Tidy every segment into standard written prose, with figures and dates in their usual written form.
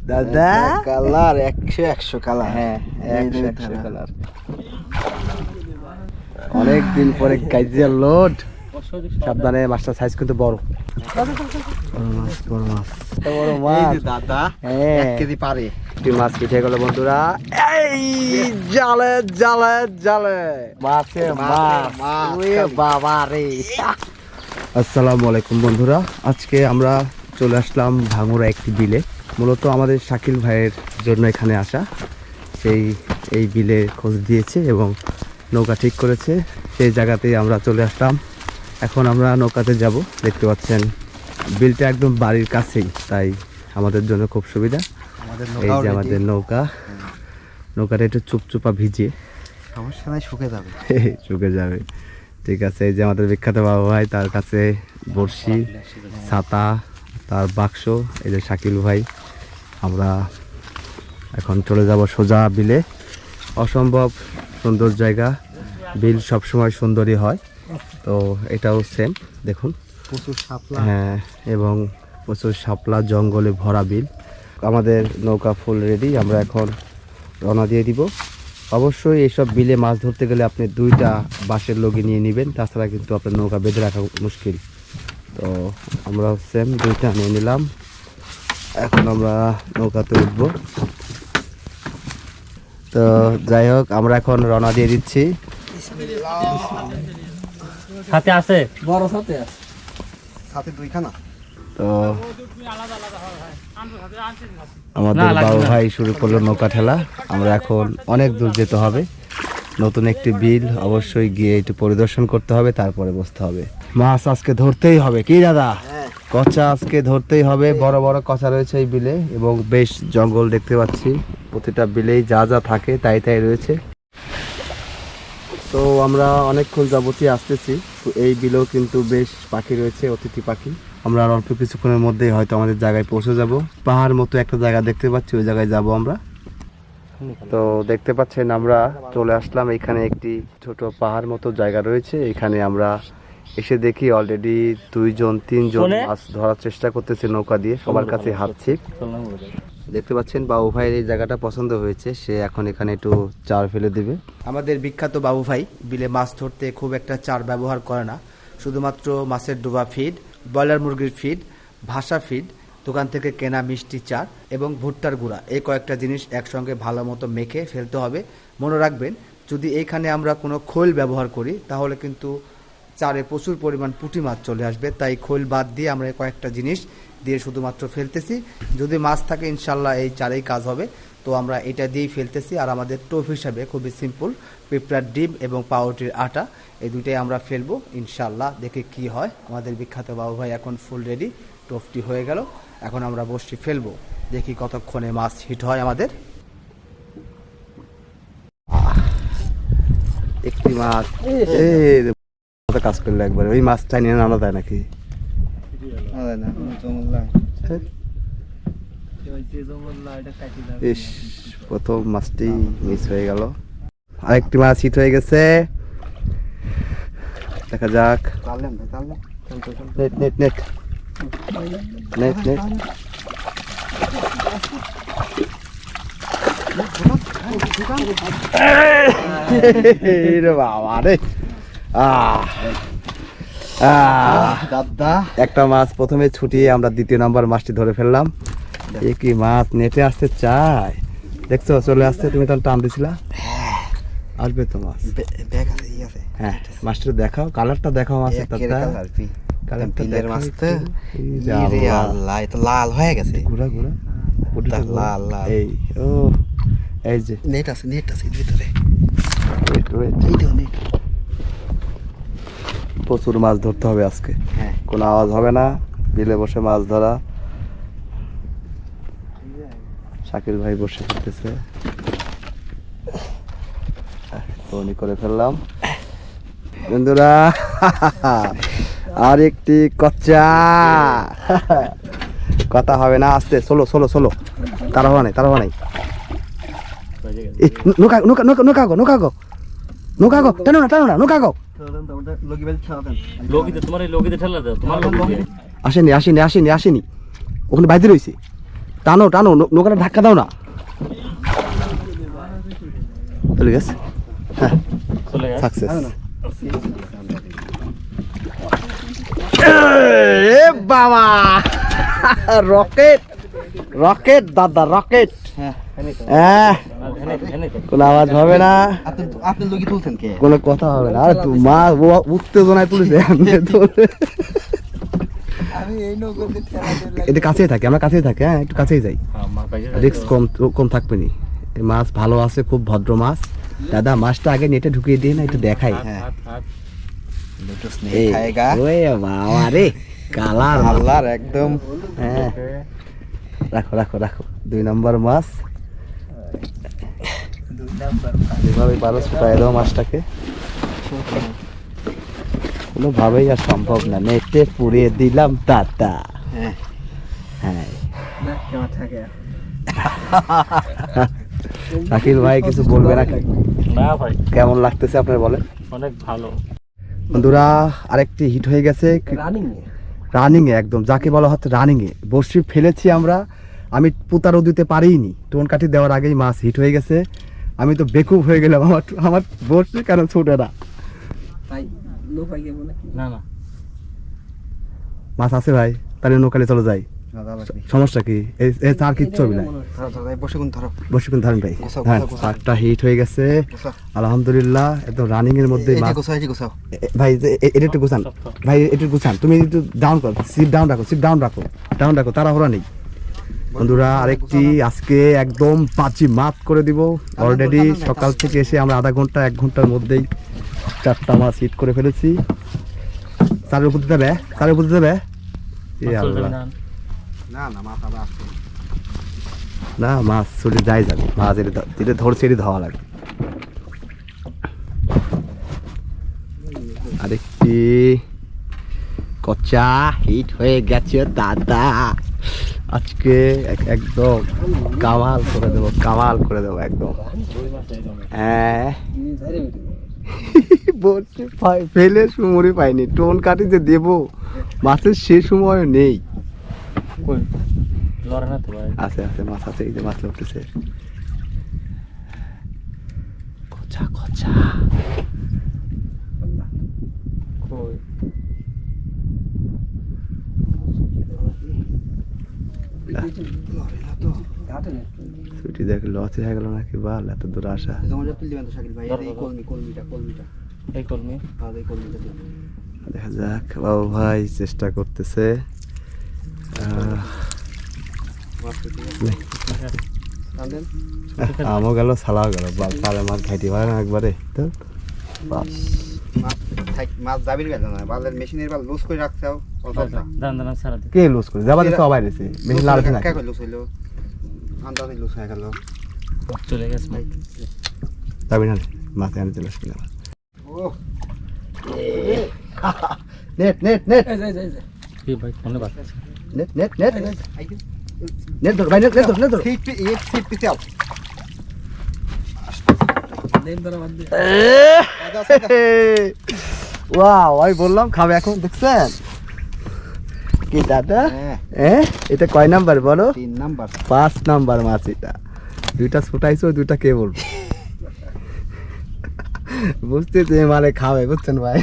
দাদা colour 100 colour. হ্যাঁ 100 colour. অনেক দিন পরে গাইজিয়া লোড। সাবধানে, মাছটা সাইজ কিন্তু বড়। বড় মাছ দাদা, 1 কেজি পারে। মাছ পিঠে গেল বন্ধুরা। এই জালে জালে জালে মাছে মাছ বাবা রে। আসসালামু আলাইকুম বন্ধুরা, আজকে আমরা চলে আসলাম ভাঙুরা একটি বিলে। মূলত আমাদের শাকিল ভাইয়ের জন্য এখানে আসা। এই বিলে খোঁজ দিয়েছে এবং নৌকা ঠিক করেছে, সেই জায়গাতেই আমরা চলে আসলাম। এখন আমরা নৌকাতে যাব। দেখতে পাচ্ছেন বিলটা একদম বাড়ির কাছেই, তাই আমাদের জন্য খুব সুবিধা। এই যে আমাদের নৌকাটা একটু চুপচুপা ভিজে, সমস্যা নাই, শুকে যাবে। শুকে যাবে, ঠিক আছে। এই যে আমাদের বিখ্যাত বাবা ভাই, তার কাছে বড়শি, ছাতা, তার বাক্স। এই যে শাকিল ভাই। আমরা এখন চলে যাব সোজা বিলে। অসম্ভব সুন্দর জায়গা, বিল সবসময় সুন্দরই হয়, তো এটাও সেম। দেখুন প্রচুর শাপলা, হ্যাঁ, এবং প্রচুর শাপলা, জঙ্গলে ভরা বিল। আমাদের নৌকা ফুল রেডি, আমরা এখন রওনা দিয়ে দিব। অবশ্যই এইসব বিলে মাছ ধরতে গেলে আপনি 2টা বাঁশের লগি নিয়ে নেবেন, তাছাড়া কিন্তু আপনার নৌকা বেঁধে রাখা মুশকিল। তো আমরা সেম 2টা নিয়ে নিলাম। এখন আমরা নৌকাতে উঠব। তো যাই হোক, আমরা এখন রওনা দিয়ে দিচ্ছি। সাথে আছে বড় সাথে আছে, সাথে 2খানা। তো আমাদের বাবু ভাই শুরু করলো নৌকা ঠেলা। আমরা এখন অনেক দূর যেতে হবে, নতুন একটি বিল, অবশ্যই গিয়ে একটু পরিদর্শন করতে হবে, তারপরে বসতে হবে। মাছ আজকে ধরতেই হবে, কি দাদা? কচা আজকে ধরতেই হবে। বড় বড় কচা রয়েছে এই বিলে, এবং বেশ জঙ্গল দেখতে পাচ্ছি। প্রতিটা বিলেই যা যা থাকে তাই তাই রয়েছে। তো আমরা অনেকক্ষণ যাবতীয় আসতেছি। এই বিলেও কিন্তু বেশ পাখি রয়েছে, অতিথি পাখি। আমরা আর অল্প কিছুক্ষণের মধ্যেই হয়তো আমাদের জায়গায় পৌঁছে যাব। পাহাড় মতো একটা জায়গা দেখতে পাচ্ছি, ওই জায়গায় যাব আমরা। তো দেখতে পাচ্ছেন আমরা চলে আসলাম। এখানে একটি ছোট পাহাড় মতো জায়গা রয়েছে। এখানে আমরা এসে দেখি অলরেডি 2-3জন মাছ ধরার চেষ্টা করতেছে নৌকা দিয়ে, সবার কাছে হাত ছিপ। দেখতে পাচ্ছেন বাবু ভাইয়ের এই জায়গাটা পছন্দ হয়েছে, সে এখন এখানে একটু চার ফেলে দিবে। আমাদের বিখ্যাত বাবু ভাই বিলে মাছ ধরতে খুব একটা চার ব্যবহার করে না, শুধুমাত্র মাছের ডোবা ফিড, ব্রয়লার মুরগির ফিড, ভাসা ফিড, দোকান থেকে কেনা মিষ্টি চার এবং ভুট্টার গুঁড়া, এই কয়েকটা জিনিস একসঙ্গে ভালো মতো মেখে ফেলতে হবে। মনে রাখবেন, যদি এইখানে আমরা কোনো খোল ব্যবহার করি তাহলে কিন্তু চারে প্রচুর পরিমাণ পুঁটি মাছ চলে আসবে, তাই খোল বাদ দিয়ে আমরা কয়েকটা জিনিস দিয়ে শুধুমাত্র ফেলতেছি। যদি মাছ থাকে ইনশাল্লাহ এই চারেই কাজ হবে, তো আমরা এটা দিয়েই ফেলতেছি। আর আমাদের টোপ হিসাবে খুবই সিম্পল, পিঁপড়ার ডিম এবং পাউরুটির আটা, এই দুইটাই আমরা ফেলবো ইনশাল্লাহ। দেখে কি হয়। আমাদের বিখ্যাত বাবু ভাই এখন ফুল রেডি, টোপটি হয়ে গেল। এখন আমরা বসটি ফেলবো, দেখি কতক্ষণে মাছ হিট হয় আমাদের। একটি মাছ কাজ করলে একবার ওই মাছটা নিয়ে আনা যায় নাকি? ইস, প্রথম মাছটি মিস হয়ে গেল। আরেকটি মাছ হিট হয়ে গেছে, দেখা যাক। Net net net net net বাবা রে, দাদা একটা মাছ প্রথমে ছুটিয়ে আমরা 2য় নাম্বার মাছটি ধরে ফেললাম। কি মাছ নেটে আসতে চায়, দেখছো চলে আসছে। তুমি তখন টান দিছিলা, আসবে তো মাছ। হ্যাঁ, মাছটা দেখাও, কালারটা দেখাও মাছের। লাল হয়ে গেছে, ঘুরা ঘুরা লাল লাল। এই ও, এই যে নেট আছে, নেট আছে ভিতরে। প্রচুর মাছ ধরতে হবে আজকে। হ্যাঁ, কোনো আওয়াজ হবে না, বিলে বসে মাছ ধরা। শাকিল ভাই বসে ফেলতেছে, ফোনই করে ফেললাম বন্ধুরা। আর একটি কচ্চা, কথা হবে না, আস্তে সোলো সোলো সোলো, তারা হওয়া নাই, তারা হওয়া নাই। নৌকা নৌকা নৌকা নৌকা গো, নৌকা গো, নৌকা গো, টানো না টানো না, নৌকা গো। আসেনি আসেনি আসেনি আসেনি, ওখানে বাইরে রয়েছে, টানো টানো, নৌকাটা ধাক্কা দাও না। চলে গেছে, হ্যাঁ সাকসেস। এ বাবা, রকেট রকেট দাদা, রকেট। হ্যাঁ, কোনো আওয়াজ হবে না, আপনি লোকি তুলছেন কে? কোনো কথা হবে না। আরে মা উত্তেজনায় তুলেছে। এটা কাছেই থাকে, আমরা কাছেই থাকি। হ্যাঁ, একটু কাছেই যাই, রিস্ক কম কম থাকবে নি। এই মাছ ভালো আছে, খুব ভদ্র মাছ। দাদা মাছটা আগে নেটে ঢুকিয়ে দিয়ে না, একটু দেখাই। এই, ওরে বাবা রে, কালার আল্লাহর একদম। হ্যাঁ, রাখো রাখো রাখো। 2 নম্বর মাছ। যেভাবে পারো ছুটাই দাও মাছটাকে, কোনোভাবেই আর সম্ভব না। নেটে পুড়িয়ে দিলাম দাদা। হ্যাঁ, শাকিল ভাই কিছু বলবে নাকি? না ভাই, কেমন লাগতেছে আপনার বলেন? অনেক ভালো। বন্ধুরা, আরেকটি হিট হয়ে গেছে রানিং এ, একদম যাকে বলা হচ্ছে রানিং এ। বড়শি ফেলেছি আমরা, আমি পুতারও দিতে পারিনি, টোন কাঠি দেওয়ার আগেই মাছ হিট হয়ে গেছে। আমি তো বেকুব হয়ে গেলাম, আমার বড়শি কেন ছুটে না। না না, মাছ আছে ভাই, তাহলে নৌকালে চলে যাই। সমস্যা কি? এই চার কিচ্ছু হবে না। বসে কোন ধরো, বসে কোন ধরেন ভাই। গোছাও, হ্যাঁ, গোছাও, গোছাও। চারটা হিট হয়ে গেছে আলহামদুলিল্লাহ, একদম রানিং এর মধ্যে এটা মাছ। গোছাও, এটা গোছাও। ভাই এটা একটু গুছান ভাই, একটু গুছান। তুমি একটু ডাউন করো, সিট ডাউন রাখো, সিট ডাউন রাখো, ডাউন রাখো, তাড়াহুড়া নেই। বন্ধুরা, আরেকটি আজকে একদম পাঁচি মাত করে দিব। অলরেডি সকাল থেকে এসে আমরা আধা ঘন্টা 1 ঘন্টার মধ্যেই 4টা মাছ হিট করে ফেলেছি। চারের উপর দিতে হবে, চারের উপর দিতে হবে। এ আল্লাহ, না না, মাথা আসছে না মাছ চলে যাই যাবে, মাছ এটা ধরছে, এটি ধাওয়া লাগে। আরেকটি কচা হিট হয়ে গেছে দাদা। আজকে একদম কামাল করে দেবো, কামাল করে দেবো একদম। হ্যাঁ, বলছি ফেলে সময় পাইনি, টোন কাটি যে দেবো, মাছের সে সময় নেই। কই লড়ে না তো ভাই? আছে আছে, মাছ আছে, এই যে মাছ উঠতেছে। কচা কচা, কই ছুটি দেখে লসে হয়ে গেল নাকি? বাল, এত দূর আসা। তোমার তুল দিবেন তো শাকিল ভাই, এই কলমিটা এই কলমি? আর এই কলমিটা দিন। দেখা যাক, বাবু ভাই চেষ্টা করতেছে। আমও গেল, সালাও গেল, পারে মাছ খাইতে পারে না একবারে। তো মাছ দাবির গেল না, বালের মেশিনের বাল লুজ করে রাখছাও। দান দান সারা দি। কে লুজ করে যাবা দিতে সবাই রেছে, মেশিন লাড়ছে না। কে কই লুজ হইলো? আন্দাজে লুজ হয়ে গেল। চলে গেছে ভাই। যাবি না, মাছ এনে চলে আসবে না। ও নেট নেট নেট কি ভাই ফোনে বাজছে? নেট নেট নেট নেট ধর ভাই, নেট নেট ধর, নেট ধর। সিট পিছে আও। ওয়াও, আমি বললাম খাবে এখন, দেখছেন কি দাদা? হ্যাঁ, এটা কয় নাম্বার বলো? 3 নাম্বার। 5 নাম্বার মাছ এটা। 2টা ছুটাইছো, 2টা কে বলবো? বুঝতে যে মানে খাবে, বুঝছেন ভাই?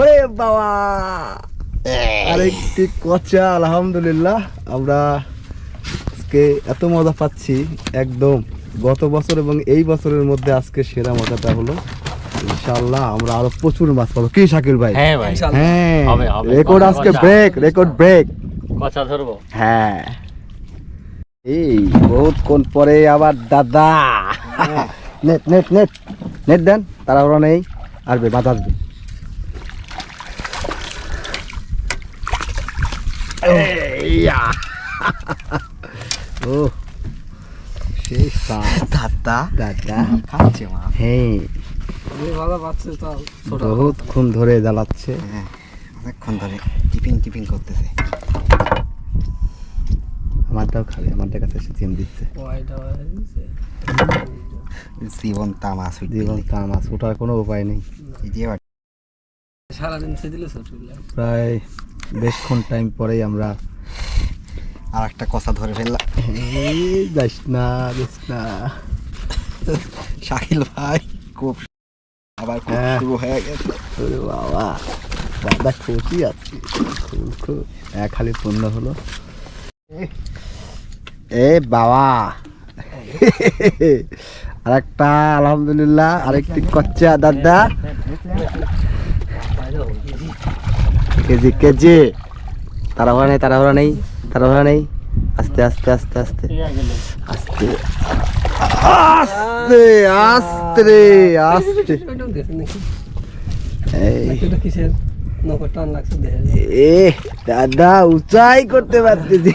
ওরে বাবা, আরেকটি কচা। আলহামদুলিল্লাহ, আমরা আজকে এত মজা পাচ্ছি একদম। গত বছর এবং এই বছরের মধ্যে আজকে সেরা মজাটা হলো। ইনশাআল্লাহ আমরা আরো প্রচুর মাছ পাবো। কি শাকিল ভাই? হ্যাঁ ভাই, হ্যাঁ, হবে, হবে। রেকর্ড আজকে ব্রেক, রেকর্ড ব্রেক। কচা ধরবো। হ্যাঁ, এই বহুত কোন পরে আবার দাদা। নেট নেট নেট নেট দেন, তাড়াহুড়া নেই, আসবে মাছ আসবে। ও সেই দাদা দাদা খাচ্ছে মা। হ্যাঁ, বহুত ক্ষণ ধরে জ্বালাচ্ছে। হ্যাঁ, অনেকক্ষণ ধরে টিপিং টিপিং করতেছে। আমারটাও খাবে, আমারটার কাছে এসে জিম দিচ্ছে। জীবন তামাস জীবন তা মাছ ওঠার কোনো উপায় নেই। সারাদিন সে দিলে প্রায় বেশক্ষণ টাইম পরেই আমরা আর একটা কষা ধরে ফেললাম। যাস না যাস না। শাকিল ভাই খুব আবার খুব শুরু হয়ে গেছে। ওরে বাবা, দাদা খুশি আছে, খুব খালি পূর্ণ হলো। এ বাবা, আরেকটা আলহামদুলিল্লাহ, আরেকটি করছে দাদা। কেজি কেজি, তাড়াহুড়া নেই, তাড়াহুড়া নেই, তাড়াহুড়া নেই। আস্তে আস্তে আস্তে আস্তে আস্তে আস্তে আস্তে আস্তে। এ দাদা উঁচাই করতে পারতেছি,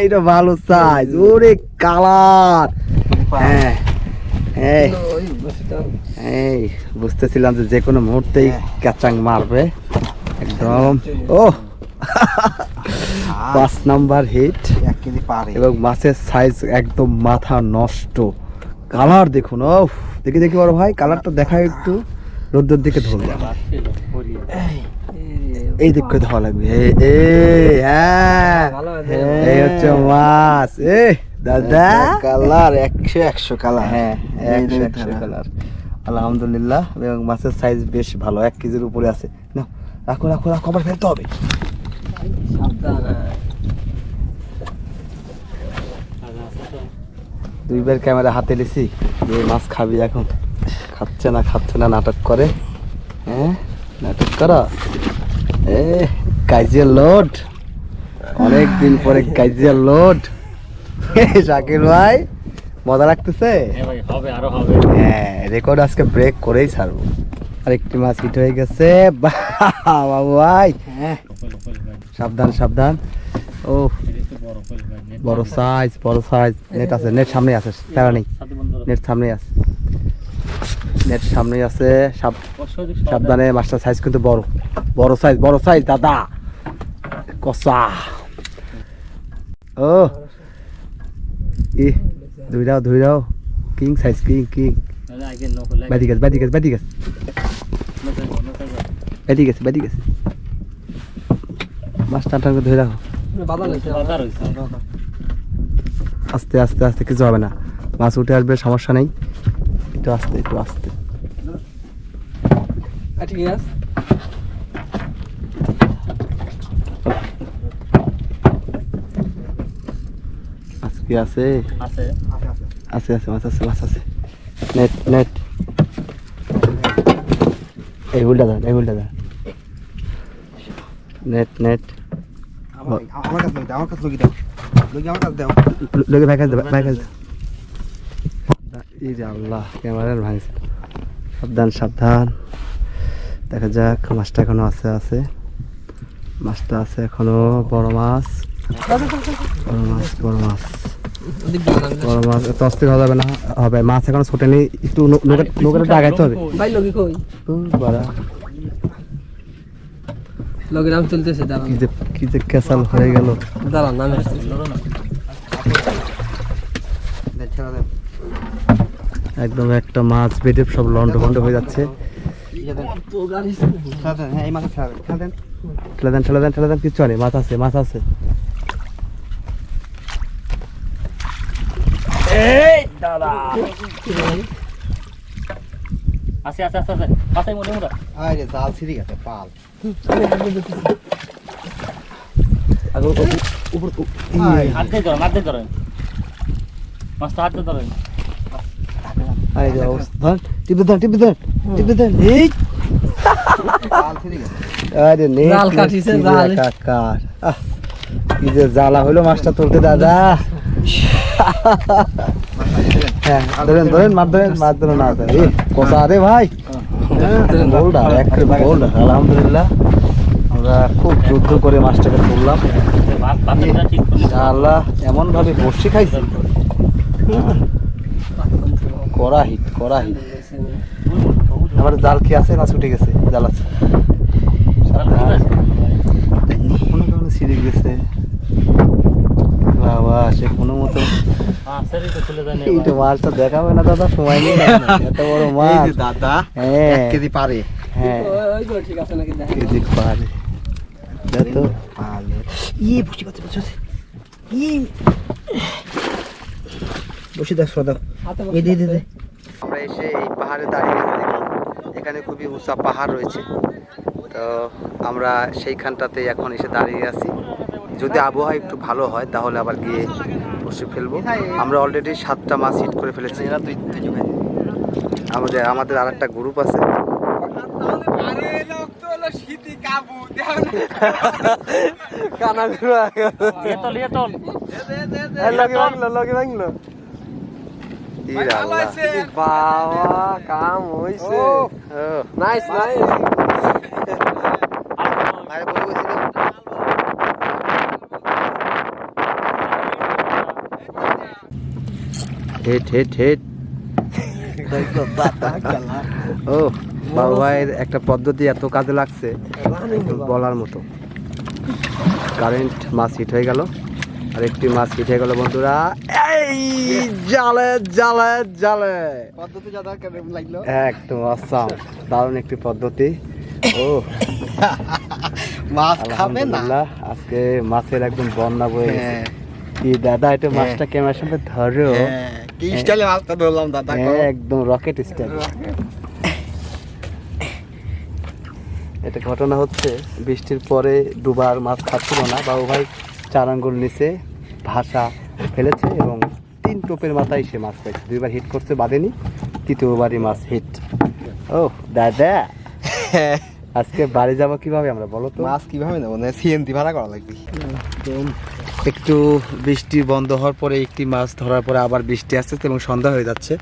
এটা ভালো সাইজ। ওরে কালার, হ্যাঁ এই বুঝতেছিলাম যে কোনো মুহূর্তেই ক্যাচাং মারবে একদম। ও 5 নাম্বার হিট, 1 কেজি পারে। এবং মাছের সাইজ একদম মাথা নষ্ট। কালার দেখুন, ও দেখি দেখি বড় ভাই, কালারটা দেখায় একটু, রোদ্রের দিকে ধরবে, এই দিক করে ধোয়া লাগবে। হ্যাঁ, এই হচ্ছে মাছ। এ দাদা কালার 100 কালার। হ্যাঁ 100 কালার আলহামদুলিল্লাহ। এবং মাছের সাইজ বেশ ভালো, 1 কেজির উপরে আছে। না রাখো রাখো রাখো, আবার ফেলতে হবে। দুইবার ক্যামেরা হাতে নিছি, যে মাছ খাবি এখন। খাচ্ছে না নাটক করে। হ্যাঁ নাটক করা। কাইজিয়া লোড, অনেক দিন পরে কাইজিয়া লোড। শাকিল ভাই মজা লাগতেছে। হ্যাঁ রেকর্ড আজকে ব্রেক করেই ছাড়বো। আরেকটি মাছ হিট হয়ে গেছে বাবু ভাই। সাবধান সাবধান। ও বড় সাইজ, বড় সাইজ। নেট আছে, নেট সামনে আছে, প্যারা নেই, নেট সামনে আছে, নেট সামনে আছে। সাবধানে, মাছটার সাইজ কিন্তু বড়, বড় সাইজ, বড় সাইজ দাদা। কষা। ও ই ধুইরাও কিং সাইজ, কিং কিং। বাদি গেছে, বাদি গেছে, বাদি গেছে, বাদি গেছে, বাদি গেছে। মাছটা টানকে ধরে রাখো। আস্তে আস্তে আস্তে, কিছু হবে না, মাছ উঠে আসবে, সমস্যা নেই। একটু আস্তে, একটু আস্তে। মাছ কি আছে? আছে আছে, মাছ আছে, মাছ আছে। নেট নেট, এই উল্টা দেন, এই উল্টা দেন। নেট নেট আমার কাছে দাও, আমার কাছে লগি দাও, লগি আমার কাছে দাও। লোকে ভাই কাছে, ভাই কাছে। এই যে আল্লাহ, ক্যামেরার ভাঙছে। সাবধান সাবধান, দেখা যাক। মাছটা এখনো আছে, আছে মাছটা আছে এখনো। বড় মাছ, বড় মাছ, বড় মাছ, বড় মাছ। এত অস্থির হওয়া যাবে না, হবে। মাছ এখনো ছোটেনি, একটু নৌকাটা আগাইতে হবে। কি যে ক্যাসাল হয়ে গেল। একদম একটা মাছ বেটে সব লন্ড ভন্ড হয়ে যাচ্ছে। হ্যাঁ এই মাছ ঠেলা দেন, ঠেলে দেন, ঠেলে দেন, ঠেলে দেন। কিচ্ছু নেই, মাছ আছে, মাছ আছে। আছে আছে আছে আছে, আছে মোটা মোটা। আরে জাল ছিঁড়ে গেছে, পাল। হাত দিয়ে ধরেন, হাত দিয়ে ধরেন, মাছটা হাত দিয়ে ধরেন। এই যে অবস্থা, টিপে দেন, টিপে দেন, টিপে দেন। এই জাল ছিঁড়ে গেছে। আরে নেই, জাল কাটিছে, জাল কাকার। কি যে জ্বালা হলো মাছটা তুলতে দাদা। হ্যাঁ ধরেন ধরেন, মাছ ধরেন, মাছ ধরেন না। এই কষা রে ভাই, বোল্ডার, একটা বোল্ডার। আলহামদুলিল্লাহ আমরা খুব যুদ্ধ করে মাছটাকে তুললাম। আল্লাহ এমন ভাবে বসে খাইছি, কড়া হিট, কড়া হিট। আমার জাল কি আছে? মাছ উঠে গেছে, জাল আছে। কোনো কারণে ছিঁড়ে গেছে বাবা, সে কোনো মতো। এইটা মাছটা দেখাবে না দাদা, সময় নেই। এত বড় মাছ দাদা, হ্যাঁ 1 কেজি পারে। হ্যাঁ কেজি পারে। দেখো ই বুঝতে পারছি, বুঝতে পারছি। বসে দেখ শ্রদ্ধা এই দে দে। আমরা এসে এই পাহাড়ে দাঁড়িয়ে গেছি দেখুন। এখানে খুবই উঁচা পাহাড় রয়েছে, তো আমরা সেইখানটাতে এখন এসে দাঁড়িয়ে আছি। যদি আবহাওয়া একটু ভালো হয় তাহলে আবার গিয়ে বসে ফেলবো। আমরা অলরেডি 7টা মাছ হিট করে ফেলেছি। আমাদের আর একটা গ্রুপ আছে। কাম হইছে। Nice nice. Hit hit hit. ও বাবু ভাইয়ের একটা পদ্ধতি এত কাজে লাগছে বলার মতো। কারেন্ট মাছ হিট হয়ে গেল, আর একটি মাছ হিট হয়ে গেল বন্ধুরা। এই জালে জালে জালে পদ্ধতি দাদা কেমন লাগলো? একদম আসাম, দারুণ একটি পদ্ধতি। ও মাছ খাবে না? আলহামদুলিল্লাহ, আজকে মাছের একদম বন্যা বয়ে গেছে। কি দাদা এটা মাছটা ক্যামেরার সামনে ধরো। কি স্টাইলে মাছটা ধরলাম দাদা? একদম রকেট স্টাইল। এটা ঘটনা হচ্ছে বৃষ্টির পরে ডুবার মাছ খাচ্ছিল না, বাবু ভাই 4 আঙ্গুল নিচে ভাষা ফেলেছে এবং 3 টোপের মাথায় সে মাছ পাইছে। 2বার হিট করছে, বাঁধেনি, 3য়বারই মাছ হিট। ও দাদা, আজকে বাড়ি যাবো কিভাবে আমরা বলো তো? মাছ কিভাবে নেবো? সিএনজি ভাড়া করা লাগবে। একটু বৃষ্টি বন্ধ হওয়ার পরে একটি মাছ ধরার পরে আবার বৃষ্টি আসছে এবং সন্ধ্যা হয়ে যাচ্ছে।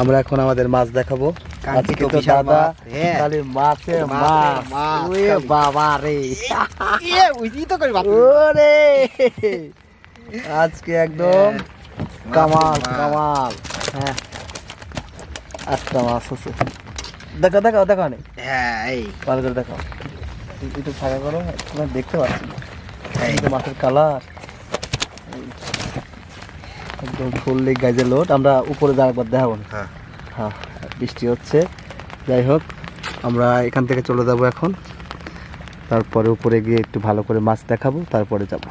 আমরা এখন আমাদের মাছ দেখাবো। আজকে তো দাদা খালি মাছে মাছ। ওরে বাবা রে, ওরে আজকে একদম কামাল কামাল। হ্যাঁ, 8টা মাছ আছে। দেখো দেখো দেখো নে। হ্যাঁ, এই ভালো করে দেখো, একটু ফাঁকা করো, তোমরা দেখতে পাচ্ছি না। এই যে মাছের কালার একদম ফুললি গাইজে লোড। আমরা উপরে যাওয়ার পর দেখাবো না। হ্যাঁ, বৃষ্টি হচ্ছে। যাই হোক, আমরা এখান থেকে চলে যাব এখন। তারপরে উপরে গিয়ে একটু ভালো করে মাছ দেখাবো, তারপরে যাব।